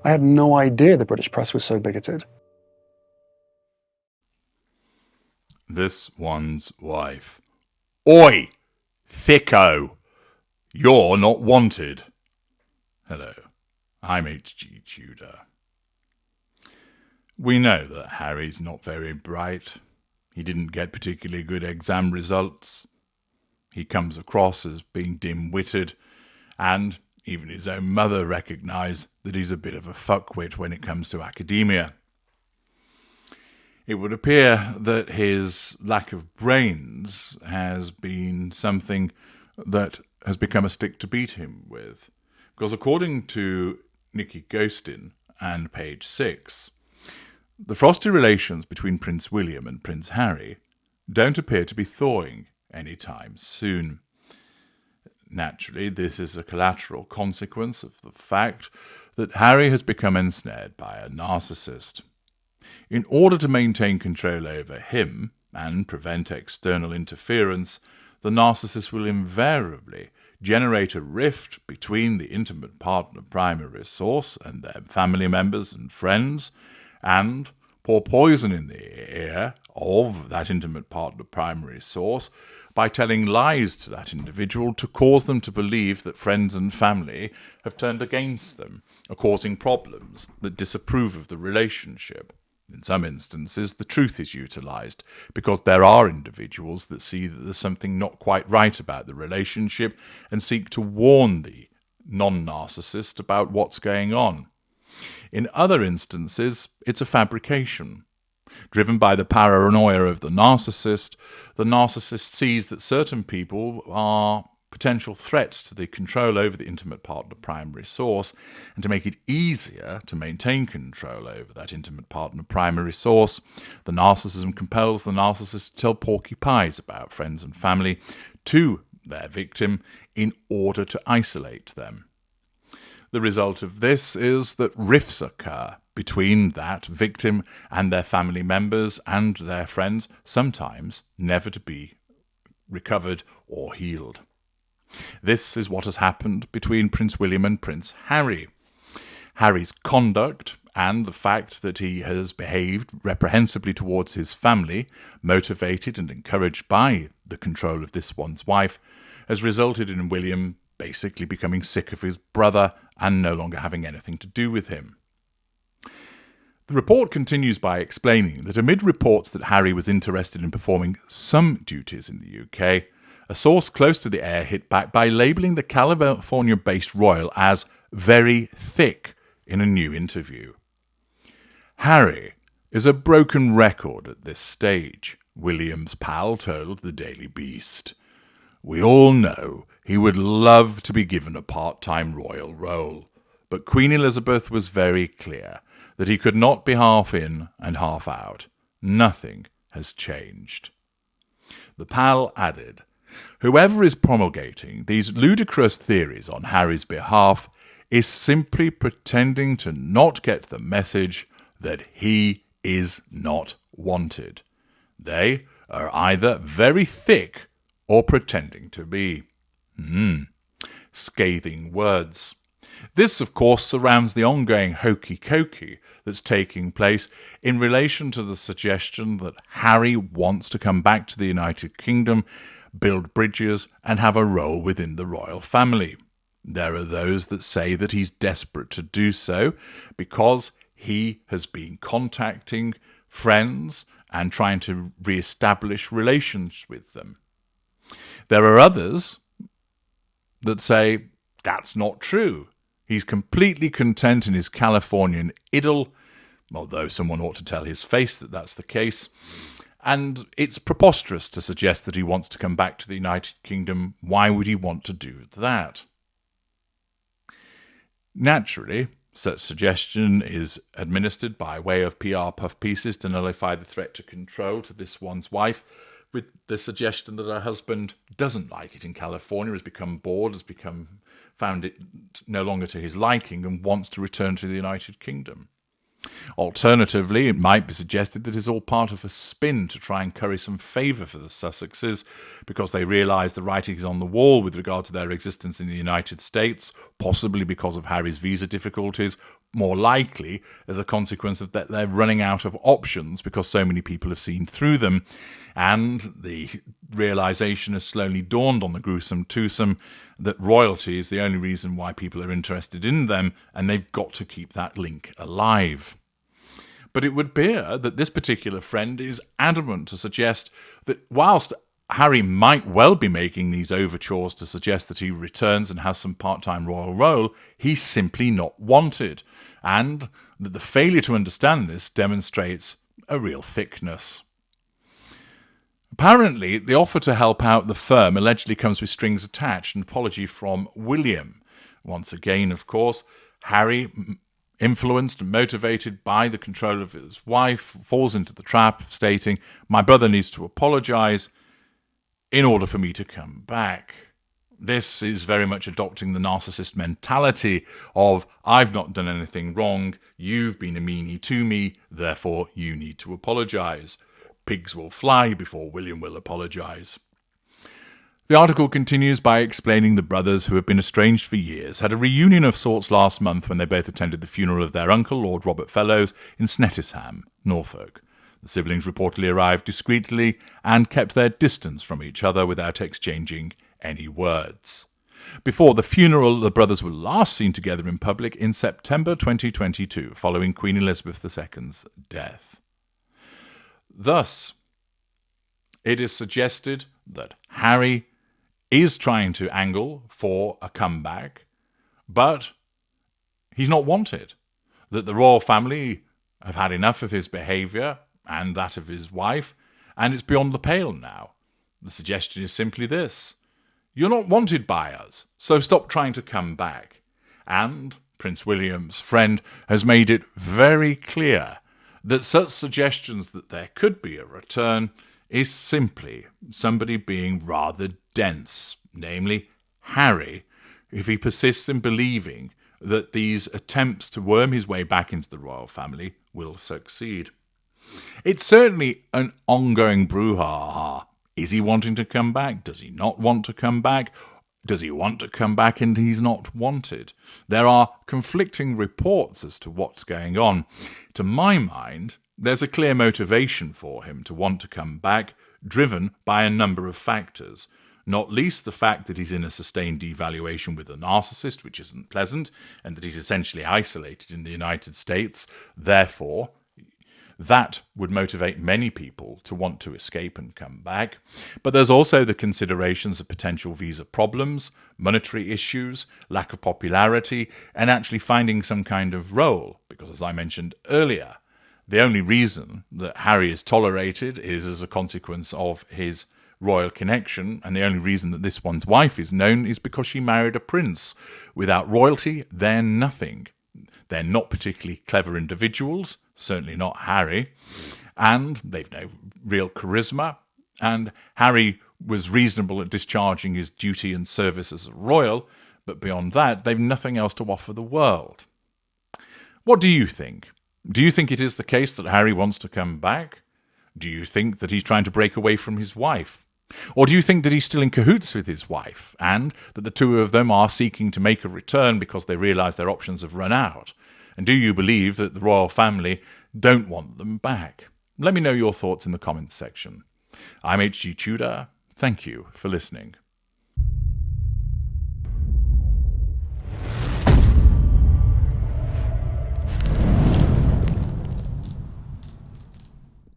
I had no idea the British press was so bigoted. This one's wife. Oi! Thicko! You're not wanted. Hello, I'm H.G. Tudor. We know that Harry's not very bright. He didn't get particularly good exam results. He comes across as being dim-witted, and even his own mother recognised that he's a bit of a fuckwit when it comes to academia. It would appear that his lack of brains has been something that has become a stick to beat him with. Because according to Nikki Ghostin and page 6, the frosty relations between Prince William and Prince Harry don't appear to be thawing any time soon. Naturally, this is a collateral consequence of the fact that Harry has become ensnared by a narcissist. In order to maintain control over him and prevent external interference, the narcissist will invariably generate a rift between the intimate partner primary source and their family members and friends, and pour poison in the ear of that intimate partner primary source by telling lies to that individual to cause them to believe that friends and family have turned against them, or causing problems that disapprove of the relationship. In some instances, the truth is utilised, because there are individuals that see that there's something not quite right about the relationship and seek to warn the non-narcissist about what's going on. In other instances, it's a fabrication. Driven by the paranoia of the narcissist sees that certain people are potential threats to the control over the intimate partner primary source, and to make it easier to maintain control over that intimate partner primary source, the narcissism compels the narcissist to tell porky pies about friends and family to their victim in order to isolate them. The result of this is that rifts occur between that victim and their family members and their friends, sometimes never to be recovered or healed. This is what has happened between Prince William and Prince Harry. Harry's conduct and the fact that he has behaved reprehensibly towards his family, motivated and encouraged by the control of this one's wife, has resulted in William basically becoming sick of his brother and no longer having anything to do with him. The report continues by explaining that amid reports that Harry was interested in performing some duties in the UK, a source close to the heir hit back by labelling the California-based royal as very thick in a new interview. Harry is a broken record at this stage, William's pal told the Daily Beast. We all know he would love to be given a part-time royal role, but Queen Elizabeth was very clear that he could not be half in and half out. Nothing has changed. The pal added, whoever is promulgating these ludicrous theories on Harry's behalf is simply pretending to not get the message that he is not wanted. They are either very thick or pretending to be. Scathing words. This, of course, surrounds the ongoing hokey-cokey that's taking place in relation to the suggestion that Harry wants to come back to the United Kingdom, build bridges, and have a role within the royal family. There are those that say that he's desperate to do so because he has been contacting friends and trying to re-establish relations with them. There are others that say that's not true. He's completely content in his Californian idyll, although someone ought to tell his face that that's the case. And it's preposterous to suggest that he wants to come back to the United Kingdom. Why would he want to do that? Naturally, such suggestion is administered by way of PR puff pieces to nullify the threat to control to this one's wife, with the suggestion that her husband doesn't like it in California, has become bored, found it no longer to his liking, and wants to return to the United Kingdom. Alternatively, it might be suggested that it's all part of a spin to try and curry some favour for the Sussexes because they realise the writing is on the wall with regard to their existence in the United States, possibly because of Harry's visa difficulties, more likely as a consequence of that they're running out of options because so many people have seen through them, and the realisation has slowly dawned on the gruesome twosome that royalty is the only reason why people are interested in them, and they've got to keep that link alive. But it would appear that this particular friend is adamant to suggest that whilst Harry might well be making these overtures to suggest that he returns and has some part-time royal role, he's simply not wanted, and that the failure to understand this demonstrates a real thickness. Apparently, the offer to help out the firm allegedly comes with strings attached, an apology from William. Once again, of course, Harry, influenced and motivated by the control of his wife, falls into the trap of stating, "My brother needs to apologise in order for me to come back." This is very much adopting the narcissist mentality of, I've not done anything wrong, you've been a meanie to me, therefore you need to apologise. Pigs will fly before William will apologise. The article continues by explaining the brothers, who have been estranged for years, had a reunion of sorts last month when they both attended the funeral of their uncle, Lord Robert Fellows, in Snettisham, Norfolk. The siblings reportedly arrived discreetly and kept their distance from each other without exchanging any words. Before the funeral, the brothers were last seen together in public in September 2022, following Queen Elizabeth II's death. Thus, it is suggested that Harry is trying to angle for a comeback, but he's not wanted. That the royal family have had enough of his behaviour and that of his wife, and it's beyond the pale now. The suggestion is simply this: you're not wanted by us, so stop trying to come back. And Prince William's friend has made it very clear that such suggestions that there could be a return is simply somebody being rather dense, namely Harry, if he persists in believing that these attempts to worm his way back into the royal family will succeed. It's certainly an ongoing brouhaha. Is he wanting to come back? Does he not want to come back? Does he want to come back and he's not wanted? There are conflicting reports as to what's going on. To my mind, there's a clear motivation for him to want to come back, driven by a number of factors, not least the fact that he's in a sustained devaluation with a narcissist, which isn't pleasant, and that he's essentially isolated in the United States. Therefore, that would motivate many people to want to escape and come back. But there's also the considerations of potential visa problems, monetary issues, lack of popularity, and actually finding some kind of role. Because as I mentioned earlier, the only reason that Harry is tolerated is as a consequence of his royal connection, and the only reason that this one's wife is known is because she married a prince. Without royalty, they're nothing. They're not particularly clever individuals, certainly not Harry, and they've no real charisma, and Harry was reasonable at discharging his duty and service as a royal, but beyond that, they've nothing else to offer the world. What do you think? Do you think it is the case that Harry wants to come back? Do you think that he's trying to break away from his wife? Or do you think that he's still in cahoots with his wife, and that the two of them are seeking to make a return because they realise their options have run out? And do you believe that the royal family don't want them back? Let me know your thoughts in the comments section. I'm H.G. Tudor. Thank you for listening.